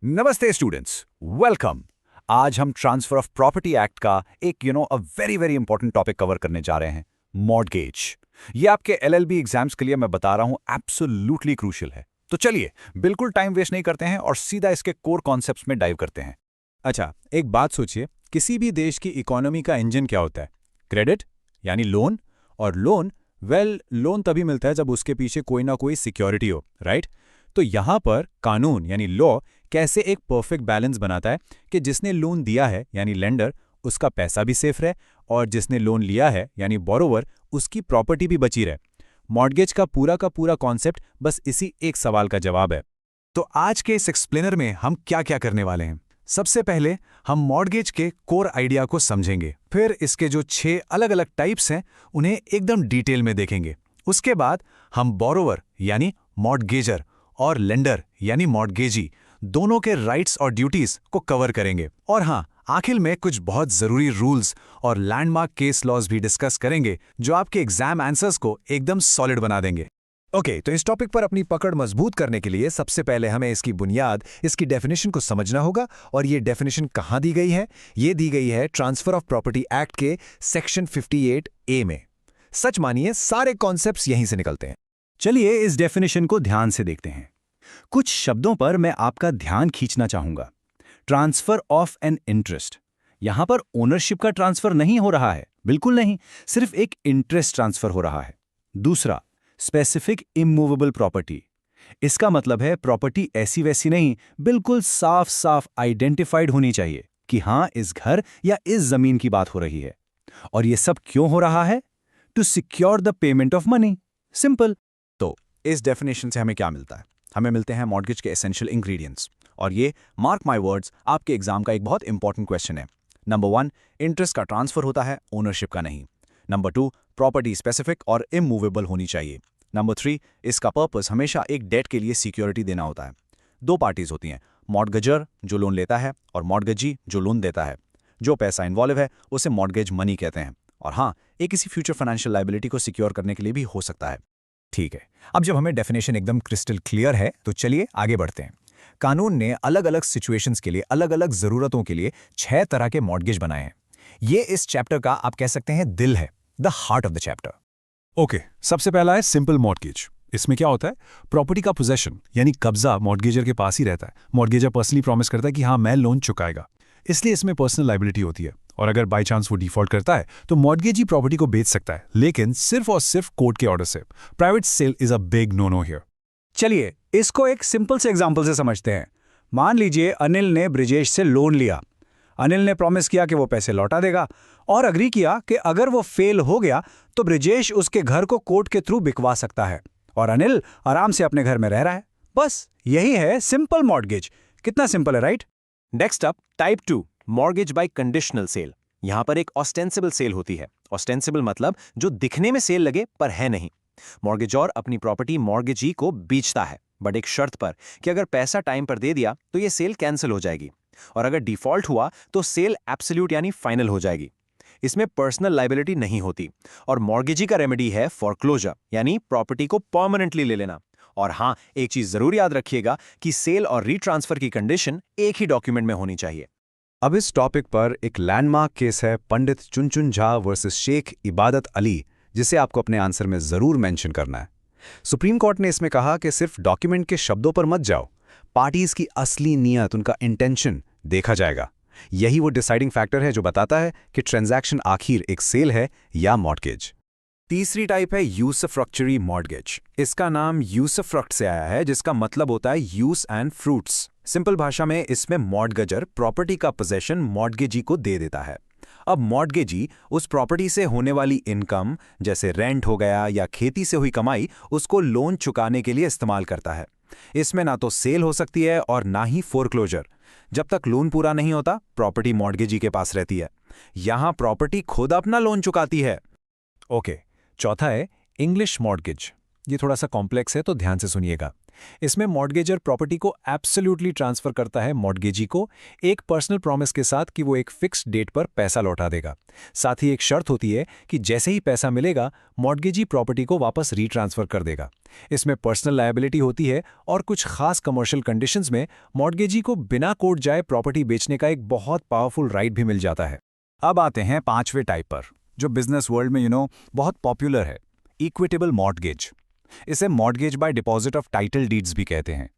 नमस्ते students, welcome. आज हम ट्रांसफर ऑफ प्रॉपर्टी एक्ट का एक a very very important topic cover करने जा रहे हैं, मॉर्गेज। ये आपके एलएलबी एग्जाम्स के लिए मैं बता रहा हूं एब्सोल्युटली क्रूशियल है। तो चलिए बिल्कुल टाइम वेस्ट नहीं करते हैं और सीधा इसके कोर कॉन्सेप्ट्स में डाइव करते हैं। अच्छा, एक बात सोचिए, किसी भी देश की इकोनॉमी का इंजन क्या होता है? क्रेडिट, यानी लोन। और लोन तभी मिलता है जब उसके पीछे कोई ना कोई सिक्योरिटी हो, राइट? तो यहाँ पर कानून यानी लॉ कैसे एक परफेक्ट बैलेंस बनाता है कि जिसने लोन दिया है यानी लेंडर, उसका पैसा भी सेफ रहे, और जिसने लोन लिया है यानी बोरोवर, उसकी प्रॉपर्टी भी बची रहे। मॉर्गेज का पूरा कॉन्सेप्ट बस इसी एक सवाल का जवाब है। तो आज के इस एक्सप्लेनर में हम क्या क्या करने वाले हैं? सबसे पहले हम मॉर्गेज के कोर आइडिया को समझेंगे, फिर इसके जो 6 अलग अलग टाइप्स हैं उन्हें एकदम डिटेल में देखेंगे। उसके बाद हम बोरोवर यानी मॉर्गेजर और लेंडर यानी मॉर्गेजी दोनों के राइट्स और ड्यूटीज को कवर करेंगे। और हाँ, आखिर में कुछ बहुत जरूरी रूल्स और लैंडमार्क केस लॉज भी डिस्कस करेंगे जो आपके एग्जाम आंसर्स को एकदम सॉलिड बना देंगे। ओके, तो इस टॉपिक पर अपनी पकड़ मजबूत करने के लिए सबसे पहले हमें इसकी बुनियाद, इसकी डेफिनेशन को समझना होगा। और ये डेफिनेशन कहाँ दी गई है? ये दी गई है ट्रांसफर ऑफ प्रॉपर्टी एक्ट के सेक्शन 58A में। सच मानिए, सारे कॉन्सेप्ट्स यहीं से निकलते हैं। चलिए इस डेफिनेशन को ध्यान से देखते हैं। कुछ शब्दों पर मैं आपका ध्यान खींचना चाहूंगा। Transfer of an interest. यहां पर ओनरशिप का ट्रांसफर नहीं हो रहा है, बिल्कुल नहीं, सिर्फ एक इंटरेस्ट ट्रांसफर हो रहा है। दूसरा, स्पेसिफिक इमूवेबल प्रॉपर्टी। इसका मतलब है प्रॉपर्टी ऐसी वैसी नहीं, बिल्कुल साफ साफ आइडेंटिफाइड होनी चाहिए कि हां, इस घर या इस जमीन की बात हो रही है। और यह सब क्यों हो रहा है? To secure the payment of money. Simple. तो इस डेफिनेशन से हमें क्या मिलता है? हमें मिलते हैं मॉर्गेज के एसेंशियल इंग्रेडिएंट्स। और ये, मार्क माय वर्ड्स, आपके एग्जाम का एक बहुत इंपॉर्टेंट क्वेश्चन है। नंबर 1, इंटरेस्ट का ट्रांसफर होता है, ओनरशिप का नहीं। नंबर 2, प्रॉपर्टी स्पेसिफिक और इमूवेबल होनी चाहिए। नंबर 3, इसका पर्पस हमेशा एक डेट के लिए सिक्योरिटी देना होता है। 2 पार्टीज होती हैं, मॉर्गेजर जो लोन लेता है और मॉर्गेजी जो लोन देता है। जो पैसा इन्वॉल्व है उसे मॉर्गेज मनी कहते हैं। और हाँ, ये किसी फ्यूचर फाइनेंशियल लायबिलिटी को सिक्योर करने के लिए भी हो सकता है। ठीक है, अब जब हमें डेफिनेशन एकदम क्रिस्टल क्लियर है तो चलिए आगे बढ़ते हैं। कानून ने अलग अलग सिचुएशंस के लिए, अलग अलग जरूरतों के लिए 6 तरह के मॉर्गेज बनाए हैं। ये इस चैप्टर का आप कह सकते हैं दिल है, the heart of the chapter. Okay, सबसे पहला है सिंपल मॉर्गेज। इसमें क्या होता है? प्रॉपर्टी का पोजेशन यानी कब्जा मॉर्गेजर के पास ही रहता है। मॉर्गेजर पर्सनली प्रॉमिस करता है कि हाँ, मैं लोन चुकाएगा, इसलिए इसमें पर्सनल लायबिलिटी होती है। और अगर बाई चांस वो डिफॉल्ट करता है तो मॉर्गेजी प्रॉपर्टी को बेच सकता है, लेकिन सिर्फ और सिर्फ कोर्ट के ऑर्डर से। Private sale is a big no no here. चलिए इसको एक सिंपल से एग्जांपल से समझते हैं। मान लीजिए अनिल ने ब्रिजेश से लोन लिया। अनिल ने प्रॉमिस किया कि वो पैसे लौटा देगा और अग्री किया कि अगर वो फेल हो गया तो ब्रिजेश उसके घर को कोर्ट के थ्रू बिकवा सकता है और अनिल आराम से अपने घर में रह रहा है। बस यही है सिंपल मॉर्गेज। कितना सिंपल है, right? Next up, type 2, mortgage bye conditional cell. यहां पर एक ऑस्टेंसिबल सेल होती है। ऑस्टेंसिबल मतलब जो दिखने में सेल लगे पर है नहीं। मॉर्गेजर अपनी प्रॉपर्टी मॉर्गेजी को बेचता है, बट एक शर्त पर कि अगर पैसा टाइम पर दे दिया तो ये सेल कैंसिल हो जाएगी, और अगर डिफॉल्ट हुआ तो सेल एब्सोल्यूट यानी फाइनल हो जाएगी। इसमें पर्सनल लायबिलिटी नहीं होती और मॉर्गेजी का रेमेडी है फॉरक्लोजर यानी प्रॉपर्टी को परमानेंटली ले लेना। और हां, एक चीज जरूर याद रखिएगा कि सेल और रीट्रांसफर की कंडीशन एक ही डॉक्यूमेंट में होनी चाहिए। अब इस टॉपिक पर एक लैंडमार्क केस है, पंडित चुनचुन झा वर्सेस शेख इबादत अली, जिसे आपको अपने आंसर में जरूर मेंशन करना है। सुप्रीम कोर्ट ने इसमें कहा कि सिर्फ डॉक्यूमेंट के शब्दों पर मत जाओ, पार्टीज की असली नीयत, उनका इंटेंशन देखा जाएगा। यही वो डिसाइडिंग फैक्टर है जो बताता है कि ट्रांजैक्शन आखिर एक सेल है या मॉर्गेज। तीसरी टाइप है यूसफ्रक्चरी मॉर्गेज। इसका नाम यूसफ्रक्ट से आया है, जिसका मतलब होता है यूज एंड फ्रूट्स। सिंपल भाषा में इसमें मॉर्गेजर प्रॉपर्टी का पोजेशन मॉर्गेजी को दे देता है। अब मॉर्गेजी उस प्रॉपर्टी से होने वाली इनकम, जैसे रेंट हो गया या खेती से हुई कमाई, उसको लोन चुकाने के लिए इस्तेमाल करता है। इसमें ना तो सेल हो सकती है और ना ही फोरक्लोजर। जब तक लोन पूरा नहीं होता, प्रॉपर्टी मॉर्गेजी के पास रहती है। यहां प्रॉपर्टी खुद अपना लोन चुकाती है। ओके, चौथा है इंग्लिश मॉर्गेज। ये थोड़ा सा कॉम्प्लेक्स है तो ध्यान से सुनिएगा। इसमें मॉर्गेजर प्रॉपर्टी को एब्सोल्युटली ट्रांसफर करता है मॉर्गेजी को एक पर्सनल प्रॉमिस के साथ कि वो एक फिक्स्ड डेट पर पैसा लौटा देगा। साथ ही एक शर्त होती है कि जैसे ही पैसा मिलेगा मॉर्गेजी प्रॉपर्टी को वापस रीट्रांसफर कर देगा। इसमें पर्सनल लायबिलिटी होती है और कुछ खास कमर्शियल कंडीशंस में मॉर्गेजी को बिना कोर्ट जाए प्रॉपर्टी बेचने का एक बहुत पावरफुल राइट भी मिल जाता है। अब आते हैं 5वें टाइप पर, जो बिजनेस वर्ल्ड में बहुत पॉपुलर है, इक्विटेबल मॉर्गेज। इसे mortgage bye deposit of title deeds भी कहते हैं।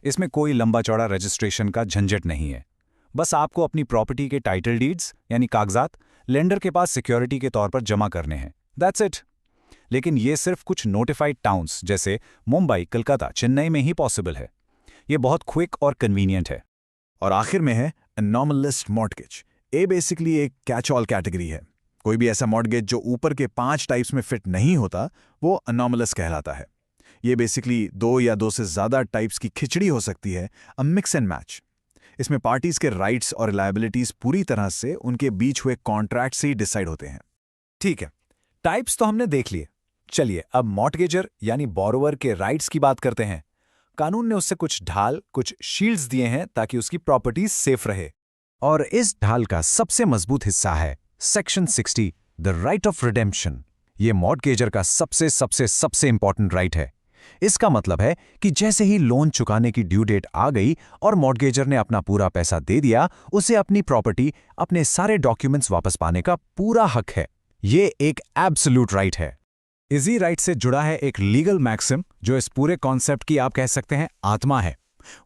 इसमें कोई लंबा चौड़ा रजिस्ट्रेशन का झंझट नहीं है। बस आपको अपनी प्रॉपर्टी के टाइटल डीड्स यानी कागजात लेंडर के पास सिक्योरिटी के तौर पर जमा करने हैं। That's it. लेकिन ये सिर्फ कुछ नोटिफाइड टाउन्स जैसे मुंबई, कलकत्ता, चेन्नई में ही पॉसिबल है। ये बहुत क्विक और कन्वीनियंट है। और आखिर में है अनॉमलस मॉर्गेज। ये बेसिकली एक कैच ऑल कैटेगरी है। कोई भी ऐसा मॉर्गेज जो ऊपर के 5 टाइप्स में फिट नहीं होता वो अनॉमलस कहलाता है। ये बेसिकली 2 या 2 से ज़्यादा टाइप्स की खिचड़ी हो सकती है, अ मिक्स एंड मैच। इसमें पार्टीज के राइट्स और लायबिलिटीज पूरी तरह से उनके बीच हुए कॉन्ट्रैक्ट से ही डिसाइड होते हैं। ठीक है, टाइप्स तो हमने देख लिए। चलिए अब मॉर्गेजर यानी बोरोवर के राइट्स की बात करते हैं। कानून ने उससे कुछ ढाल, कुछ शील्ड्स दिए हैं ताकि उसकी प्रॉपर्टी सेफ रहे। और इस ढाल का सबसे मजबूत हिस्सा है section 60, the right of redemption. ये मॉर्गेजर का सबसे इंपॉर्टेंट राइट है। इसका मतलब है कि जैसे ही लोन चुकाने की ड्यू डेट आ गई और मॉर्गेजर ने अपना पूरा पैसा दे दिया, उसे अपनी प्रॉपर्टी, अपने सारे डॉक्यूमेंट्स वापस पाने का पूरा हक है। ये एक एब्सोल्यूट राइट है। इसी राइट से जुड़ा है एक लीगल मैक्सिम जो इस पूरे कॉन्सेप्ट की आप कह सकते हैं आत्मा है।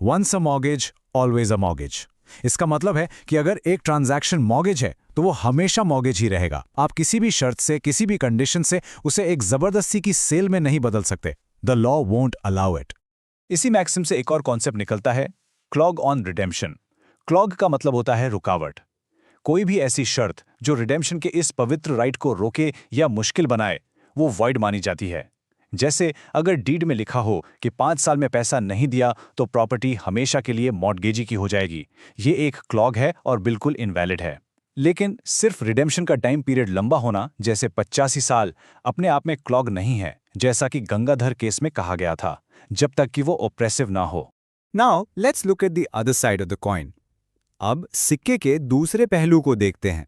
Once a mortgage always a mortgage. इसका मतलब है कि अगर एक ट्रांजैक्शन मॉर्गेज है तो वो हमेशा मॉर्गेज ही रहेगा। आप किसी भी शर्त से, किसी भी कंडीशन से उसे एक जबरदस्ती की सेल में नहीं बदल सकते। The law won't allow it. इसी मैक्सिम से एक और कॉन्सेप्ट निकलता है, क्लॉग ऑन रिडेम्पशन। क्लॉग का मतलब होता है रुकावट। कोई भी ऐसी शर्त जो रिडेम्पशन के इस पवित्र राइट को रोके या मुश्किल बनाए, वो वॉइड मानी जाती है। जैसे अगर डीड में लिखा हो कि 5 साल में पैसा नहीं दिया तो प्रॉपर्टी हमेशा के लिए मॉर्गेजी की हो जाएगी। ये एक क्लॉग है और बिल्कुल इनवैलिड है। लेकिन सिर्फ रिडेम्पशन का टाइम पीरियड लंबा होना, जैसे 85 साल, अपने आप में क्लॉग नहीं है, जैसा कि गंगाधर केस में कहा गया था, जब तक कि वो ऑप्रेसिव ना हो। Now let's look at the other side of the coin. अब सिक्के के दूसरे पहलू को देखते हैं।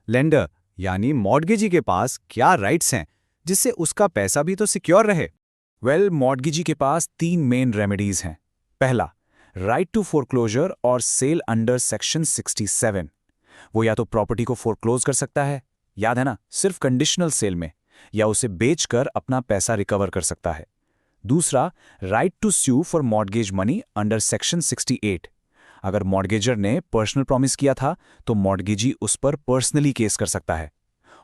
लेंडर यानी मॉर्गेजी के पास क्या राइट्स हैं जिससे उसका पैसा भी तो सिक्योर रहे? वेल, मॉर्गेजी के पास 3 मेन रेमेडीज हैं। पहला, राइट टू फोरक्लोजर और सेल अंडर सेक्शन 67। वो या तो प्रॉपर्टी को फोरक्लोज कर सकता है, याद है ना, सिर्फ कंडीशनल सेल में, या उसे बेचकर अपना पैसा रिकवर कर सकता है। दूसरा, right to sue for mortgage money under section 68। अगर मॉर्गेजर ने पर्सनल प्रॉमिस किया था तो मॉर्गेजी उस पर पर्सनली केस कर सकता है।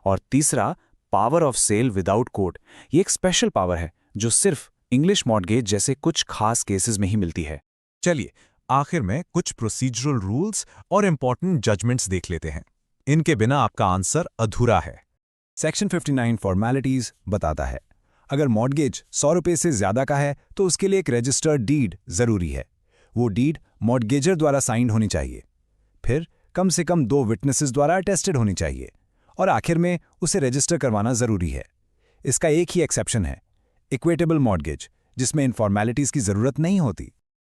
और तीसरा, power of sale without court. ये एक स्पेशल पावर है जो सिर्फ इंग्लिश मॉर्गेज जैसे कुछ खास केसेस में ही मिलती है। चलिए आखिर में कुछ प्रोसीजरल रूल्स और इंपॉर्टेंट जजमेंट्स देख लेते हैं। इनके बिना आपका आंसर अधूरा है। सेक्शन 59 फॉर्मेलिटीज बताता है, अगर मॉर्गेज 100 रुपये से ज्यादा का है तो उसके लिए एक रजिस्टर्ड डीड जरूरी है। वो डीड मॉर्गेजर द्वारा साइंड होनी चाहिए। फिर कम से कम 2 विटनेसेस द्वारा अटेस्टेड होनी चाहिए। और आखिर में उसे रजिस्टर करवाना जरूरी है। इसका एक ही एक्सेप्शन है, इक्विटेबल मॉर्गेज, जिसमें इन फॉर्मेलिटीज की जरूरत नहीं होती।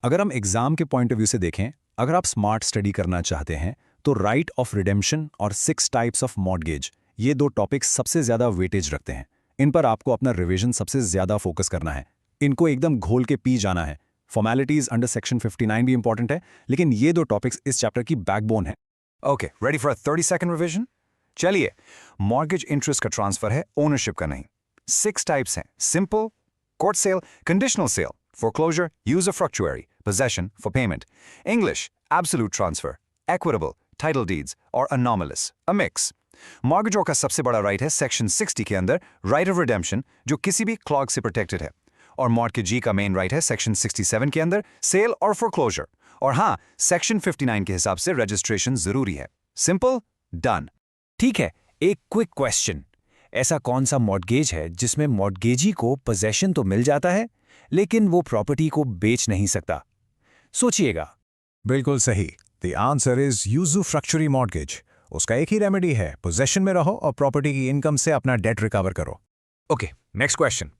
अगर हम एग्जाम के पॉइंट ऑफ व्यू से देखें, अगर आप स्मार्ट स्टडी करना चाहते हैं तो राइट ऑफ रिडेम्पशन और 6 टाइप्स ऑफ मॉर्गेज, ये 2 टॉपिक्स सबसे ज्यादा वेटेज रखते हैं। इन पर आपको अपना रिवीजन सबसे ज्यादा फोकस करना है। इनको एकदम घोल के पी जाना है। फॉर्मेलिटीज अंडर सेक्शन 59 भी इंपॉर्टेंट है, लेकिन ये 2 टॉपिक्स इस चैप्टर की बैकबोन है। Okay, ready for 30 second revision? चलिए, मॉर्गेज इंटरेस्ट का ट्रांसफर है, ओनरशिप का नहीं। 6 टाइप्स हैं, simple, court sale, conditional sale, foreclosure, use of fructuary, possession for payment. English, absolute transfer, equitable, title deeds, और anomalous, a mix. मॉर्गेजों का सबसे बड़ा राइट है सेक्शन 60 के अंदर राइट ऑफ रिडेम्पशन, जो किसी भी क्लॉग से प्रोटेक्टेड है। और मॉर्गेजी का मेन राइट है सेक्शन 67 के अंदर सेल और फोरक्लोजर। और हाँ, सेक्शन 59 के हिसाब से रजिस्ट्रेशन जरूरी है। Simple, done. ठीक है, एक क्विक क्वेश्चन। ऐसा कौन सा मॉर्गेज है जिसमें मॉर्गेजी को पोजेशन तो मिल जाता है लेकिन वो प्रॉपर्टी को बेच नहीं सकता? सोचिएगा। बिल्कुल सही। The answer is usufructuary mortgage. उसका एक ही रेमेडी है, पोजेशन में रहो और प्रॉपर्टी की इनकम से अपना डेट रिकवर करो। Okay, next question.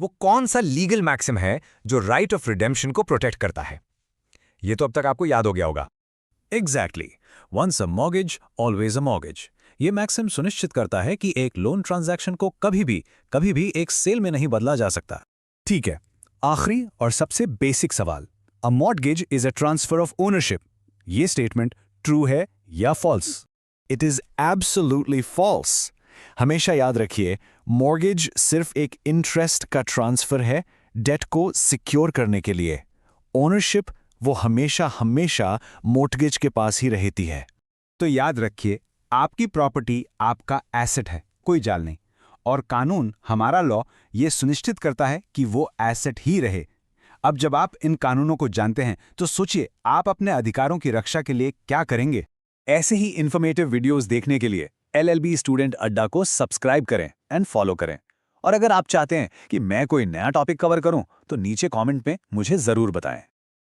वो कौन सा लीगल मैक्सिम है जो राइट ऑफ रिडेम्पशन को प्रोटेक्ट करता है? ये तो अब तक आपको याद हो गया होगा। Exactly, once a mortgage always a mortgage. ये मैक्सिम सुनिश्चित करता है कि एक लोन ट्रांजैक्शन को कभी भी एक सेल में नहीं बदला जा सकता। ठीक है, आखिरी और सबसे बेसिक सवाल, a mortgage is a transfer of ownership. ये स्टेटमेंट ट्रू है या false? It is absolutely false. हमेशा याद रखिए, मॉर्गेज सिर्फ एक इंटरेस्ट का ट्रांसफर है डेट को सिक्योर करने के लिए। ओनरशिप वो हमेशा मॉर्गेज के पास ही रहती है। तो याद रखिए, आपकी प्रॉपर्टी आपका एसेट है, कोई जाल नहीं। और कानून, हमारा लॉ, ये सुनिश्चित करता है कि वो एसेट ही रहे। अब जब आप इन कानूनों को जानते हैं तो सोचिए आप अपने अधिकारों की रक्षा के लिए क्या करेंगे। ऐसे ही इन्फॉर्मेटिव वीडियोस देखने के लिए LLB स्टूडेंट अड्डा को सब्सक्राइब करें एंड फॉलो करें। और अगर आप चाहते हैं कि मैं कोई नया टॉपिक कवर करूं तो नीचे कमेंट में मुझे जरूर बताएं।